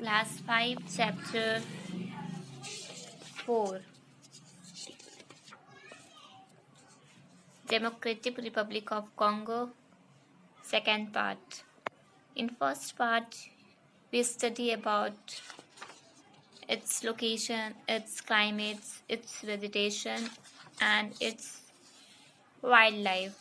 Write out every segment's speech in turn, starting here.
Class 5, Chapter 4, Democratic Republic of Congo, second part. In first part, we study about its location, its climate, its vegetation, and its wildlife.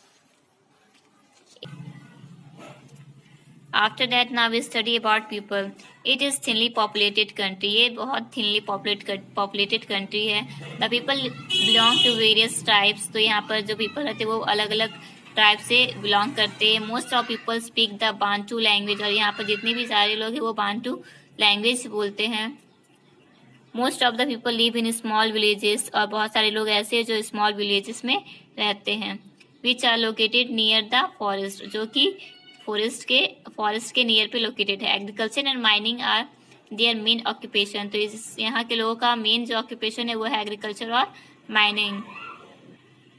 After that, now we study about people. It is thinly populated country. ये बहुत thinly populated country है. The people belong to various tribes. तो यहाँ पर जो people रहते हैं वो अलग अलग ट्राइब से बिलोंग करते हैं. Most of people speak the Bantu language. और यहाँ पर जितने भी सारे लोग हैं वो बांटू लैंग्वेज बोलते हैं. Most of the people live in small villages. और बहुत सारे लोग ऐसे हैं जो स्मॉल विलेजेस में रहते हैं. Which are located near the forest. जो कि फॉरेस्ट के नियर पे लोकेटेड है. Agriculture and mining are their main occupation. तो इस यहाँ के लोगों का मेन जो ऑक्यूपेशन है वो है एग्रीकल्चर और mining.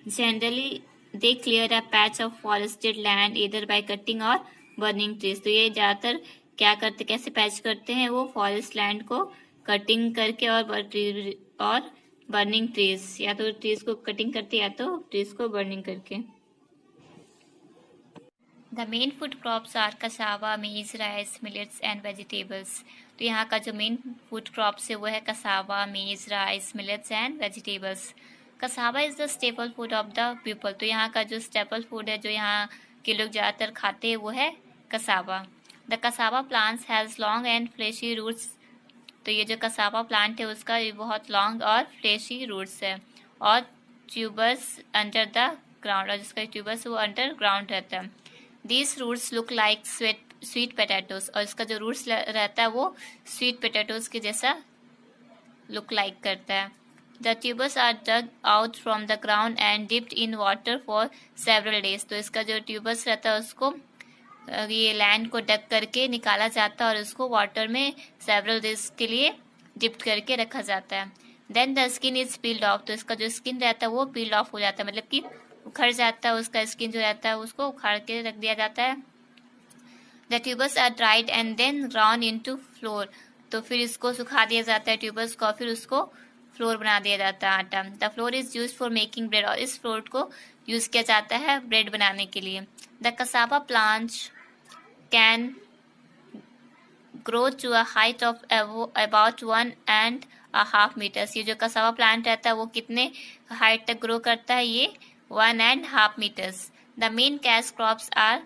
Generally they clear a patch of forested land either by cutting और बर्निंग ट्रीज. तो ये ज़्यादातर क्या करते, कैसे पैच करते हैं, वो फॉरेस्ट लैंड को कटिंग करके और बर्निंग ट्रीज, या तो ट्रीज को कटिंग करते या तो ट्रीज को बर्निंग करके. The main food crops are cassava, maize, rice, millets and vegetables. तो यहाँ का जो मेन फूड क्रॉप्स है वो है cassava, maize, rice, millets and vegetables. Cassava is the staple food of the people. तो यहाँ का जो staple food है जो यहाँ के लोग ज़्यादातर खाते हैं वो है cassava. The cassava plants has long and fleshy roots. तो ये जो cassava plant है उसका ये बहुत long और fleshy roots है और tubers under the ground. और जिसका tubers वो underground रहता है. These roots look like sweet potatoes. और इसका जो roots रहता है वो sweet potatoes के जैसा look like करता है. The tubers are dug out from the ground and dipped in water for several days. तो इसका जो tubers रहता है उसको ये लैंड को डग करके निकाला जाता है और उसको वाटर में several days के लिए डिप्ट करके रखा जाता है. Then the skin is peeled off. तो इसका जो स्किन रहता है वो पील ऑफ हो जाता है, मतलब कि उखड़ जाता है. उसका स्किन जो रहता है उसको उखाड़ के रख दिया जाता है. The tubers are dried and then ground into flour. तो फिर इसको सुखा दिया जाता है ट्यूबर्स को, फिर उसको फ्लोर बना दिया जाता है आटा. The flour is used for making bread. और इस फ्लोर को यूज किया जाता है ब्रेड बनाने के लिए. The cassava plant can grow to a height of about 1.5 meters. ये जो cassava plant रहता है वो कितने हाइट तक ग्रो करता है, ये 1.5 meters. The main cash crops are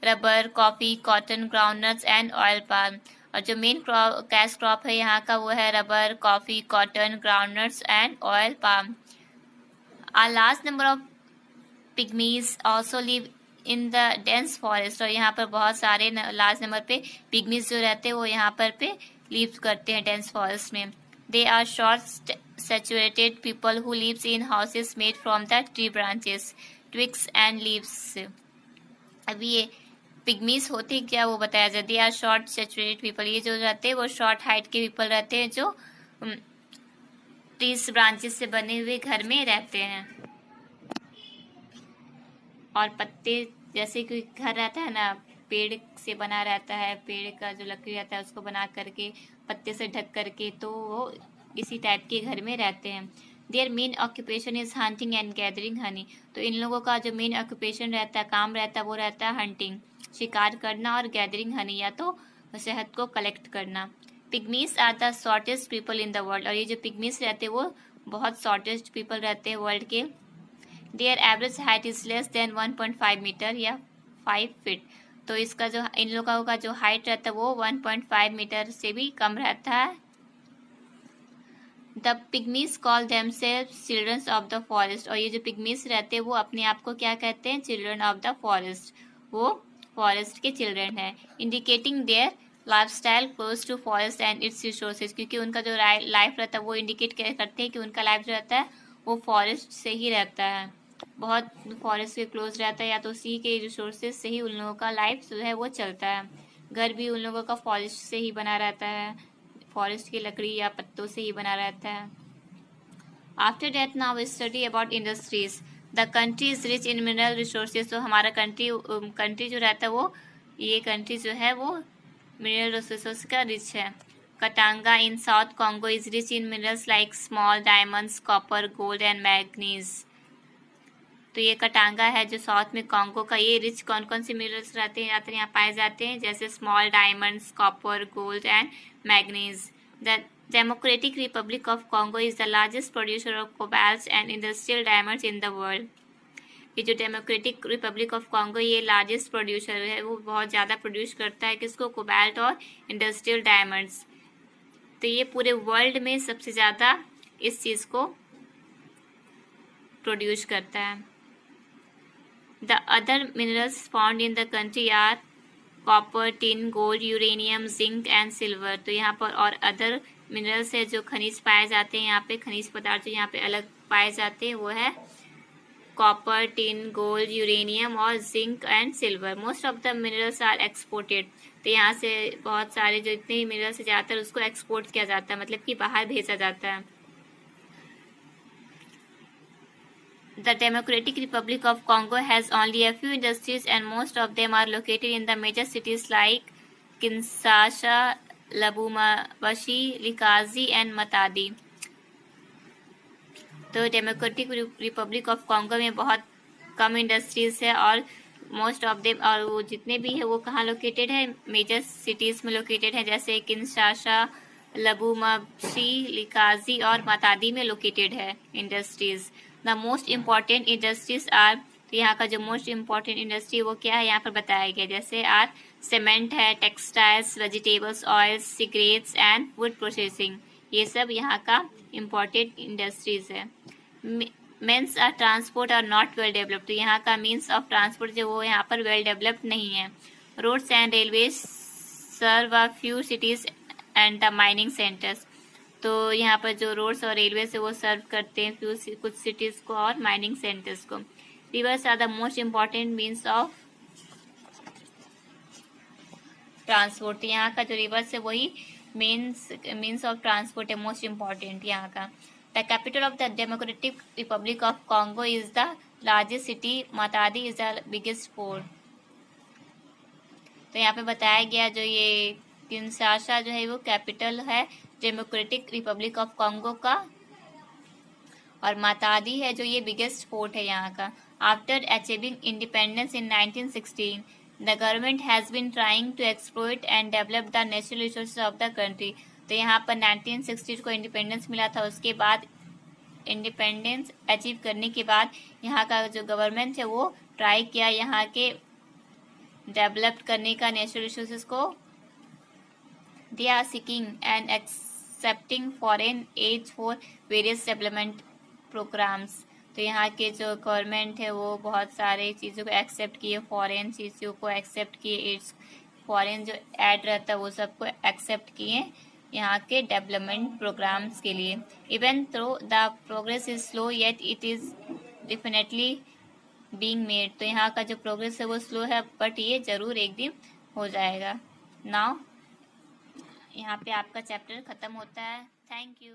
rubber, coffee, cotton, groundnuts and oil palm. और जो मेन कैश क्रॉप है यहाँ का वो है rubber, coffee, cotton, groundnuts and oil palm. A large number of pygmies also live in the dense forest. और यहाँ पर बहुत सारे लार्ज नंबर पे पिग्मीज जो रहते हैं वो यहाँ पर पे लिव करते हैं डेंस फॉरेस्ट में. They are short saturated people who lives in houses made from the tree branches, twigs and leaves. अभी ये पिग्मीज होते क्या वो बताया जाए. They are short saturated people. ये जो रहते हैं वो शॉर्ट हाइट के पीपल रहते हैं जो ट्रीज ब्रांचेस से बने हुए घर में रहते हैं. और पत्ते जैसे कोई घर रहता है ना, पेड़ से बना रहता है, पेड़ का जो लकड़ी रहता है उसको बना करके पत्ते से ढक करके, तो वो इसी टाइप के घर में रहते हैं. Their main occupation is hunting and gathering honey. तो इन लोगों का जो मेन ऑक्यूपेशन रहता है, काम रहता है, वो रहता है हंटिंग, शिकार करना, और गैदरिंग हनी या तो शहद को कलेक्ट करना. Pygmies are the shortest people in the world. और ये जो पिग्मीज रहते हैं वो बहुत शॉर्टेस्ट पीपल रहते हैं वर्ल्ड के. Their average height is less than 1.5 metre या 5 फीट. तो इसका जो इन लोगों का जो हाइट रहता है वो 1.5 मीटर से भी कम रहता है. The pygmies call themselves childrens of the forest. और ये जो पिग्मीज रहते हैं वो अपने आप को क्या कहते हैं, चिल्ड्रन ऑफ द फॉरेस्ट. वो फॉरेस्ट के चिल्ड्रन है. Indicating their lifestyle close to forest and its resources. क्योंकि उनका जो लाइफ रहता है वो इंडिकेट करते हैं कि उनका लाइफ जो रहता है वो फॉरेस्ट से ही रहता है, बहुत फॉरेस्ट के क्लोज रहता है, या तो उसी के रिसोर्सेज से ही उन लोगों का लाइफ जो है वो चलता है. घर भी उन लोगों का फॉरेस्ट से ही बना रहता है, फॉरेस्ट की लकड़ी या पत्तों से ही बना रहता है. After that now we study about industries. The country is rich in mineral resources. तो हमारा कंट्री जो रहता है वो, ये कंट्री जो है वो मिनरल रिसोर्सेस का रिच है। Katanga in south Congo is rich in minerals like small diamonds, copper, gold and manganese. तो ये कटांगा है जो साउथ में कॉन्गो का, ये रिच कौन कौन से मिनरल्स रहते हैं यहाँ पाए जाते हैं, जैसे small diamonds, copper, gold and manganese. The Democratic Republic of Congo is the largest producer of cobalt and industrial diamonds in the world. ये जो डेमोक्रेटिक रिपब्लिक ऑफ कॉन्गो ये लार्जेस्ट प्रोड्यूसर है, वो बहुत ज़्यादा प्रोड्यूस करता है किसको, कोबाल्ट और इंडस्ट्रियल डायमंड्स। तो ये पूरे वर्ल्ड में सबसे ज़्यादा इस चीज़ को प्रोड्यूस करता है। The other minerals found in the country are copper, tin, gold, uranium, zinc and silver। तो यहाँ पर और अदर मिनरल्स है जो खनिज पाए जाते हैं, यहाँ पे खनिज पदार्थ जो यहाँ पे अलग पाए जाते हैं वो है कॉपर, टिन, गोल्ड, यूरेनियम और zinc and silver. Most of the minerals are exported. तो यहाँ से बहुत सारे जो इतने ही मिनरल्स है ज़्यादातर उसको एक्सपोर्ट किया जाता है, मतलब कि बाहर भेजा जाता है। The Democratic Republic of Congo has only a few industries and most of them are located in the major cities like Kinshasa, Lubumbashi, Likazi and Matadi। तो डेमोक्रेटिक रिपब्लिक ऑफ कॉन्गो में बहुत कम इंडस्ट्रीज है और most of them, और वो जितने भी है वो कहाँ लोकेटेड है, मेजर सिटीज़ में लोकेटेड है, जैसे किंशासा, लबूमबशी, लिकाजी और मतादी में लोकेटेड है industries. The most important industries are, तो यहाँ का जो मोस्ट इम्पॉर्टेंट इंडस्ट्री वो क्या है यहाँ पर बताया गया, जैसे आर सीमेंट है, textiles, vegetables, oils, cigarettes and wood processing. ये सब यहाँ का इम्पॉर्टेंट इंडस्ट्रीज है। Means of transport are not well developed. तो यहाँ का मीन्स ऑफ ट्रांसपोर्ट जो वो यहाँ पर वेल डेवलप्ड नहीं है। Roads and railway serve a few cities and the mining centres. तो यहाँ पर जो रोड्स और रेलवे से वो सर्व करते हैं कुछ सिटीज को और माइनिंग सेंटर्स को। Rivers are the most important means of transport. तो यहाँ का जो रिवर्स है वही मीन्स ऑफ ट्रांसपोर्ट है, मोस्ट इम्पॉर्टेंट यहाँ का। The capital of the Democratic Republic of Congo is the largest city, Matadi is the biggest port. तो यहाँ पे बताया गया जो ये किंशासा जो है वो कैपिटल है डेमोक्रेटिक रिपब्लिक ऑफ कॉन्गो का, और मातादी है जो ये बिगेस्ट पोर्ट है यहाँ का। After achieving independence in 1916 the government has been trying to exploit and develop the natural resources of the country. तो यहाँ पर 1960 को इंडिपेंडेंस मिला था, उसके बाद इंडिपेंडेंस अचीव करने के बाद यहाँ का जो गवर्नमेंट है वो ट्राई किया यहाँ के डेवलप करने का नेचुरल रिसोर्सेज को। They are seeking and accepting foreign aid for various development programmes. तो यहाँ के जो गवर्नमेंट है वो बहुत सारे चीज़ों को एक्सेप्ट किए, फॉरेन चीज़ों को एक्सेप्ट किए, एड्स फॉरेन जो ऐड रहता है वो सबको एक्सेप्ट किए यहाँ के डेवलपमेंट प्रोग्राम्स के लिए। Even though the progress is slow yet it is definitely being made. तो यहाँ का जो प्रोग्रेस है वो स्लो है बट ये ज़रूर एक दिन हो जाएगा। नाउ यहाँ पे आपका चैप्टर ख़त्म होता है। Thank you.